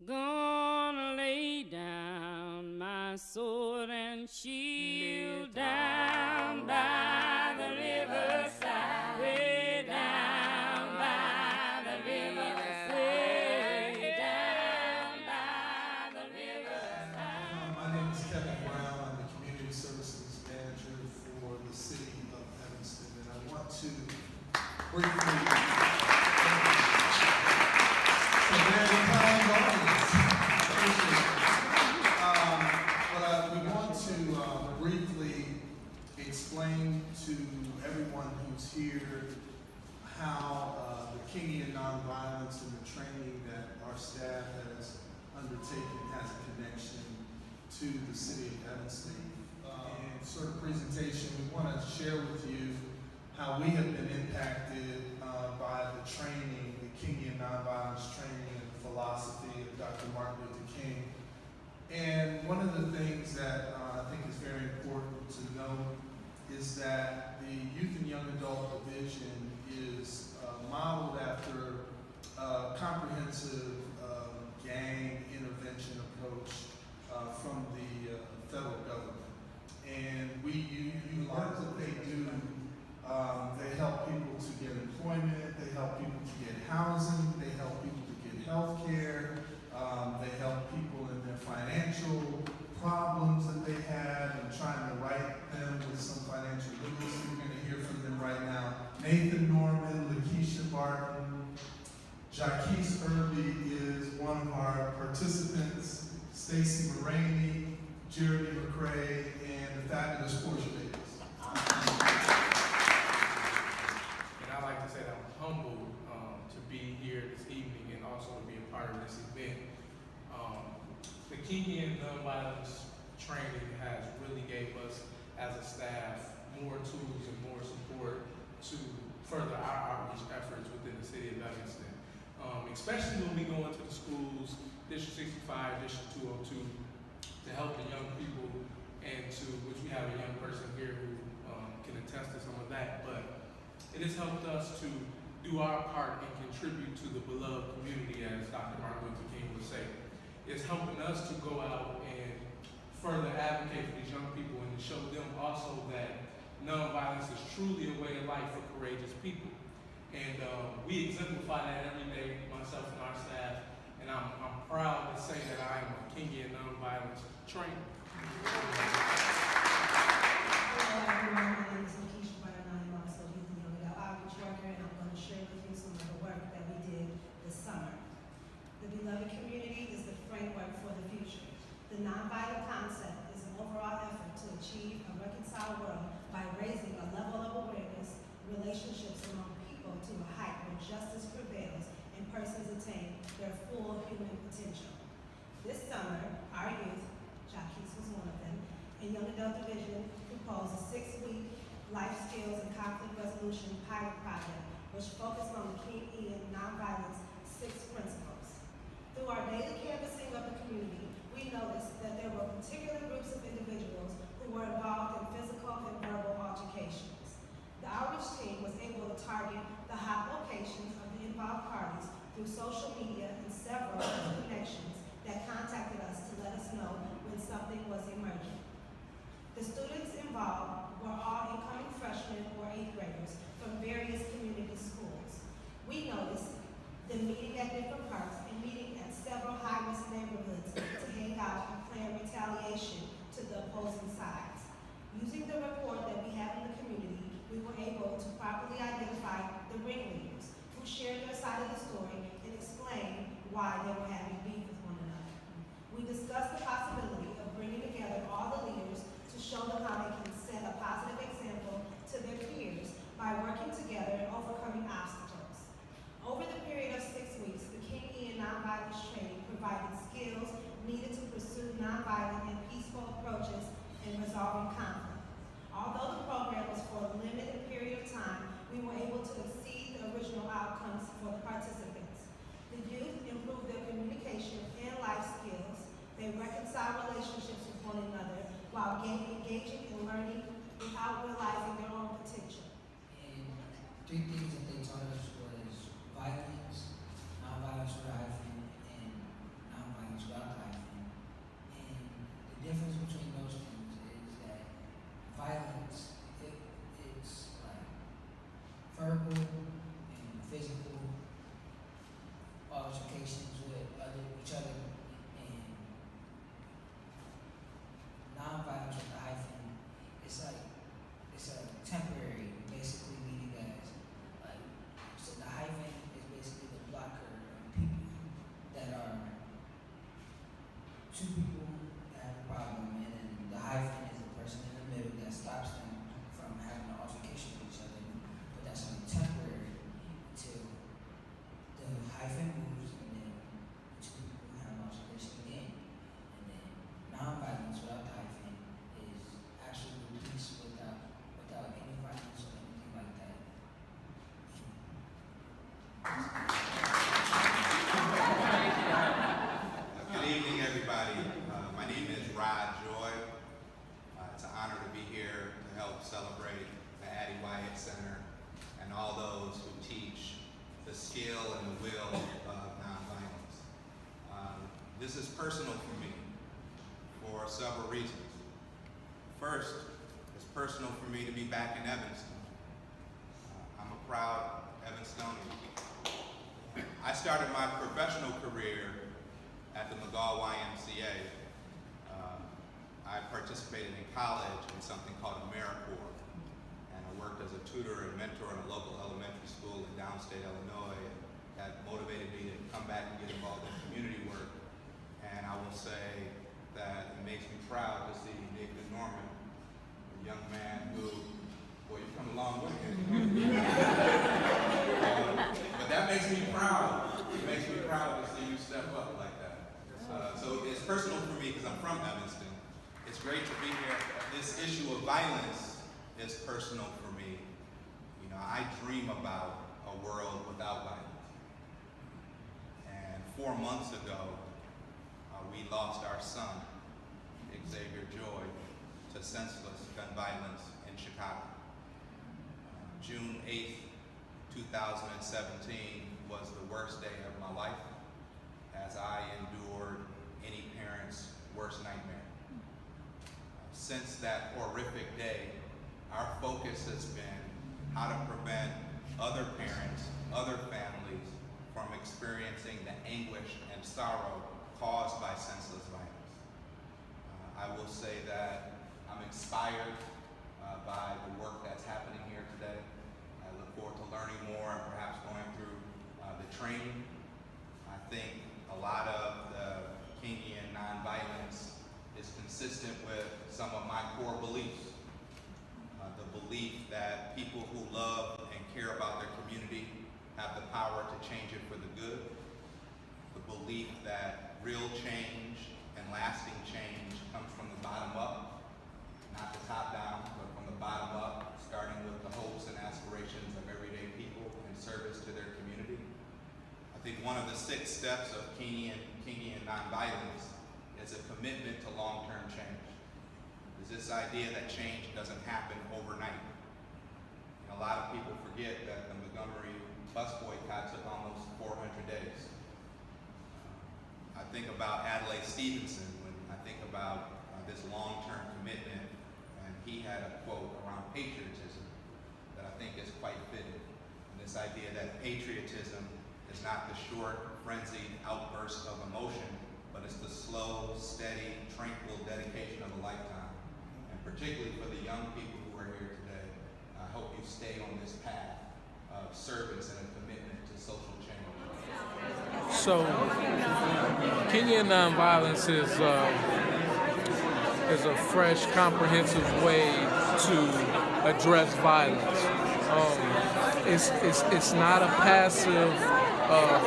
Gonna lay down my sword and shield down by the riverside, way down by the riverside, way down by the riverside. My name is Kevin Brown. I'm the Community Services Manager for the City of Evanston, and I want to briefly we want to briefly explain to everyone who's here how the Kingian Nonviolence and the training that our staff has undertaken has a connection to the City of Evanston. In sort of presentation, we want to share with you how we have been impacted by the training, the Kingian Nonviolence training and the philosophy of Dr. Martin Luther King. And one of the things that I think is very important to know is that the Youth and Young Adult Division is modeled after a comprehensive gang intervention approach from the federal government. And we utilize what they do. They help people to get employment, they help people to get housing, they help people to get health care, they help people in their financial problems that they have and trying to right them with some financial literacy. We're going to hear from them right now. Nathan Norman, Lakeisha Barton, Jaquise Irby is one of our participants, Stacy Maraney, Jeremy McCrae, and the fabulous Portia Davis. And I'd like to say that I'm humbled to be here this evening and also to be a part of this event. The Kingian Nonviolence training has really gave us as a staff more tools and more support to further our outreach efforts within the City of Evanston. Especially when we go into the schools, District 65, District 202, to help the young people and to, which we have a young person here who can attest to some of that, but it has helped us to do our part and contribute to the beloved community, as Dr. Martin Luther King would say. It's helping us to go out and further advocate for these young people and to show them also that nonviolence is truly a way of life for courageous people. And we exemplify that every day, myself and our staff, and I'm proud to say that I am a Kingian Nonviolence trainer. Hello everyone, my name is Lakeisha Barton. I'm also a Youth and Young Adult Outreach worker, and I'm going to share with you some of the work that we did this summer. The beloved community is the framework for the future. The nonviolent concept is an overall effort to achieve a reconciled world by raising a level of awareness, relationships among people to a height where justice prevails and persons attain their full human potential. This summer, our youth, Jaquise was one of them, and Young Adult Division proposed a 6-week life skills and conflict resolution pilot project, which focused on the Kingian Nonviolence 6 principles. Through our daily canvassing of the community, we noticed that there were particular groups of individuals who were involved in physical and verbal altercations. The outreach team was able to target the hot locations of the involved parties through social media and several connections that contacted us to let us know when something was emerging. The students involved were all incoming freshmen or 8th graders from various community schools. We noticed them meeting at different parks and meeting at several high-risk neighborhoods to hang out and plan retaliation to the opposing sides. Using the report that we have in the community, we were able to properly identify the ringleaders who shared their side of the story and explain why they were having beef with one another. We discussed the possibility of bringing together all the leaders to show them how they can set a positive example to their peers by working together and overcoming obstacles. Over the period of 6 weeks, the Kingian Nonviolence training provided skills needed to pursue nonviolent and peaceful approaches in resolving conflict. Although the program was for a limited period of time, we were able to exceed the original outcomes for the participants. The youth improved their communication and life skills. They reconciled relationships with one another while engaging in learning without realizing their own potential. And 3 things that they taught us was violence, nonviolence, and two people have a problem, and then the hyphen is the person in the middle that stops them from having an altercation with each other. But that's only temporary until the hyphen moves, and then the two people have an altercation again. And then nonviolence without the hyphen is absolute peace without any violence or anything like that. Good evening, everybody. My name is Rod Joy. It's an honor to be here to help celebrate the Addie Wyatt Center and all those who teach the skill and the will of nonviolence. This is personal for me for several reasons. First, it's personal for me to be back in Evanston. I'm a proud Evanstonian. I started my professional career at the McGaw YMCA. I participated in college in something called AmeriCorps, and I worked as a tutor and mentor in a local elementary school in downstate Illinois, and that motivated me to come back and get involved in community work. And I will say that it makes me proud to see Nathan Norman, a young man who, boy, you've come a long way. But that makes me proud. It makes me proud to see you step up like that. So it's personal for me because I'm from Evanston. It's great to be here. This issue of violence is personal for me. You know, I dream about a world without violence. And 4 months ago, we lost our son, Xavier Joy, to senseless gun violence in Chicago. June 8th, 2017 was the worst day of my life as I endured any parent's worst nightmare. Since that horrific day, our focus has been how to prevent other parents, other families from experiencing the anguish and sorrow caused by senseless violence. I will say that I'm inspired by the work that's happening here today. I look forward to learning more and perhaps going through the training. I think a lot of the Kingian nonviolence is consistent with some of my core beliefs. The belief that people who love and care about their community have the power to change it for the good. The belief that real change and lasting change comes from the bottom up, not the top down, but from the bottom up, starting with the hopes and aspirations of everyday people in service to their community. I think one of the 6 steps of Kingian nonviolence is a commitment to long-term change. There's this idea that change doesn't happen overnight. And a lot of people forget that the Montgomery bus boycott took almost 400 days. I think about Adlai Stevenson when I think about this long-term commitment, and he had a quote around patriotism that I think is quite fitting. And this idea that patriotism is not the short, frenzied outburst of emotion, but it's the slow, steady, tranquil dedication of a lifetime. And particularly for the young people who are here today, I hope you stay on this path of service and a commitment to social change. So, Kingian nonviolence is a fresh, comprehensive way to address violence. It's not a passive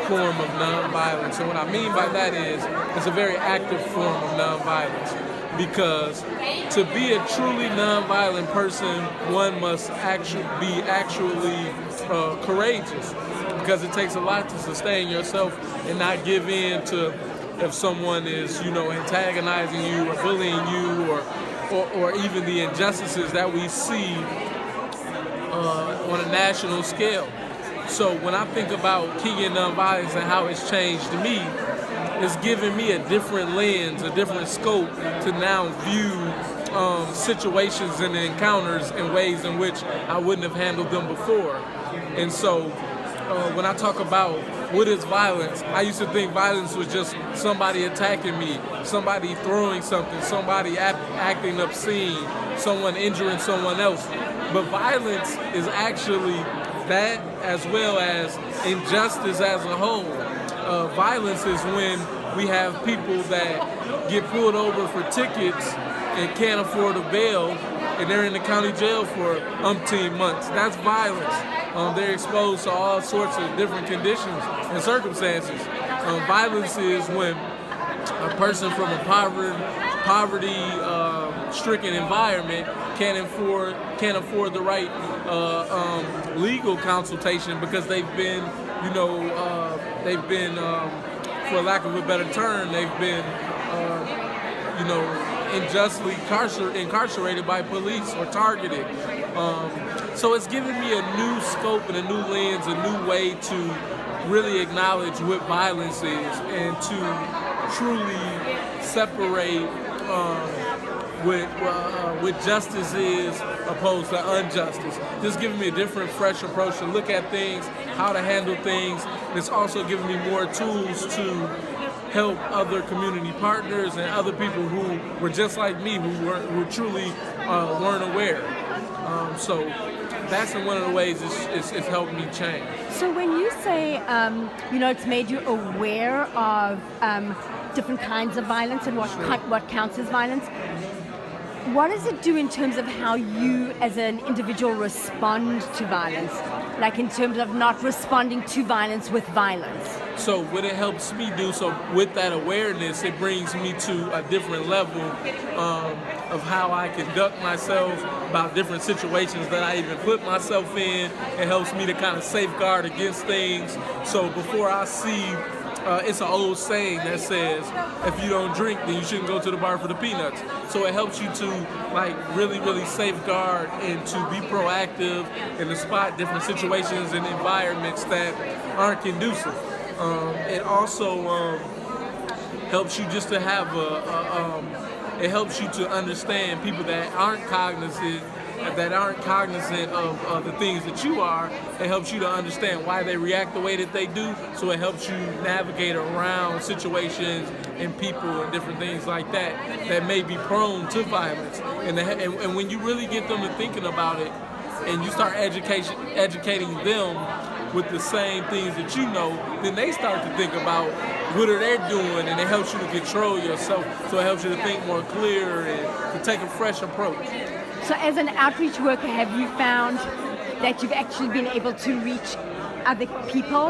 form of nonviolence. And what I mean by that is it's a very active form of nonviolence, because to be a truly nonviolent person, one must be actually courageous, because it takes a lot to sustain yourself and not give in to if someone is, antagonizing you or bullying you, or even the injustices that we see on a national scale. So when I think about Kingian nonviolence and how it's changed me, it's given me a different lens, a different scope to now view situations and encounters in ways in which I wouldn't have handled them before. And so when I talk about what is violence, I used to think violence was just somebody attacking me, somebody throwing something, somebody acting obscene, someone injuring someone else. But violence is actually that, as well as injustice as a whole. Violence is when we have people that get pulled over for tickets and can't afford a bail, and they're in the county jail for umpteen months. That's violence. They're exposed to all sorts of different conditions and circumstances. Violence is when a person from a poverty-stricken environment can't afford the right legal consultation because they've been, for lack of a better term, they've been, unjustly incarcerated by police or targeted. So it's given me a new scope and a new lens, a new way to really acknowledge what violence is and to truly separate what justice is opposed to injustice. Just giving me a different, fresh approach to look at things, how to handle things. And it's also giving me more tools to help other community partners and other people who were just like me, who truly weren't aware. So that's one of the ways it's helped me change. So when you say, it's made you aware of different kinds of violence and what counts as violence, what does it do in terms of how you as an individual respond to violence? Like in terms of not responding to violence with violence? So what it helps me do, so with that awareness, it brings me to a different level of how I conduct myself about different situations that I even put myself in. It helps me to kind of safeguard against things. So before I see, it's an old saying that says, if you don't drink, then you shouldn't go to the bar for the peanuts. So it helps you to really, really safeguard and to be proactive and to spot different situations and environments that aren't conducive. It also helps you just to have it helps you to understand people that aren't cognizant of the things that you are. It helps you to understand why they react the way that they do. So it helps you navigate around situations and people and different things like that may be prone to violence. And when you really get them to thinking about it, and you start educating them with the same things that you know, then they start to think about what are they doing, and it helps you to control yourself. So it helps you to think more clear and to take a fresh approach. So as an outreach worker, have you found that you've actually been able to reach other people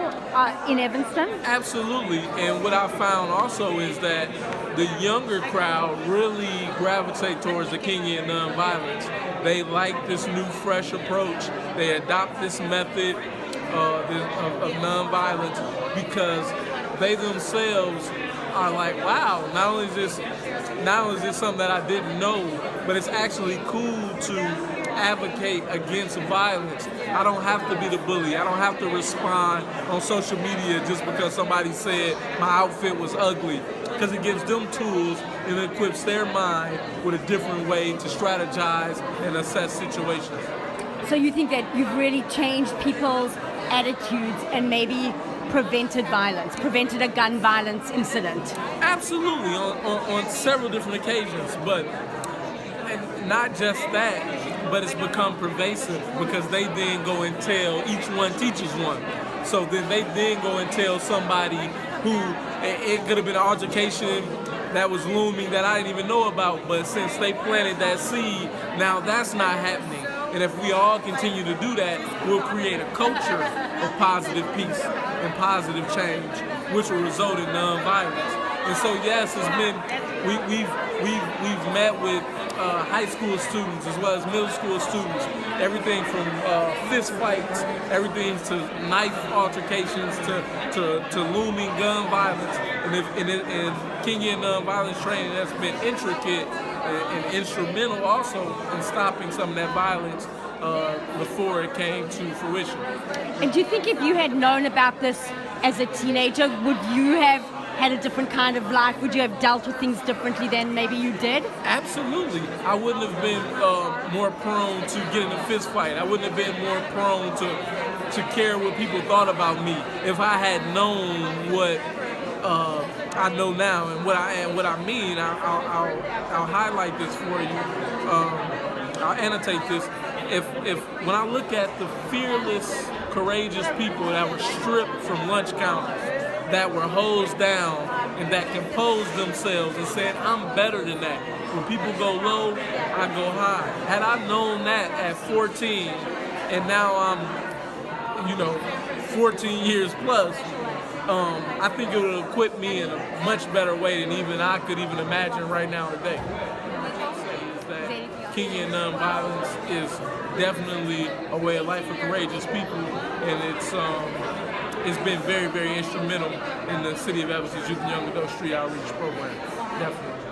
in Evanston? Absolutely. And what I found also is that the younger crowd really gravitate towards the Kingian nonviolence. They like this new, fresh approach. They adopt this method of nonviolence because they themselves are like, wow, not only is this something that I didn't know, but it's actually cool to advocate against violence. I don't have to be the bully. I don't have to respond on social media just because somebody said my outfit was ugly, because it gives them tools and it equips their mind with a different way to strategize and assess situations. So you think that you've really changed people's attitudes and maybe prevented a gun violence incident? Absolutely, on several different occasions, but not just that, but it's become pervasive because they then go and tell, each one teaches one. So then they then go and tell somebody who, it could have been an altercation that was looming that I didn't even know about, but since they planted that seed, now that's not happening. And if we all continue to do that, we'll create a culture of positive peace and positive change, which will result in nonviolence. And so, yes, it's been we've met with high school students as well as middle school students. Everything from fist fights, everything to knife altercations to looming gun violence. And Kingian nonviolence training has been intricate and instrumental also in stopping some of that violence before it came to fruition. And do you think if you had known about this as a teenager, would you have had a different kind of life? Would you have dealt with things differently than maybe you did? Absolutely. I wouldn't have been more prone to getting a fist fight. I wouldn't have been more prone to care what people thought about me if I had known what I know now. And what I mean, I'll highlight this for you. I'll annotate this. If when I look at the fearless, courageous people that were stripped from lunch counters, that were hosed down and that composed themselves and said, I'm better than that. When people go low, I go high. Had I known that at 14, and now I'm, 14 years plus, I think it would equip me in a much better way than even I could even imagine right now today. Kingian Nonviolence is definitely a way of life for courageous people, and it's been very, very instrumental in the City of Evanston's Youth and Young Adult Street Outreach Program. Definitely.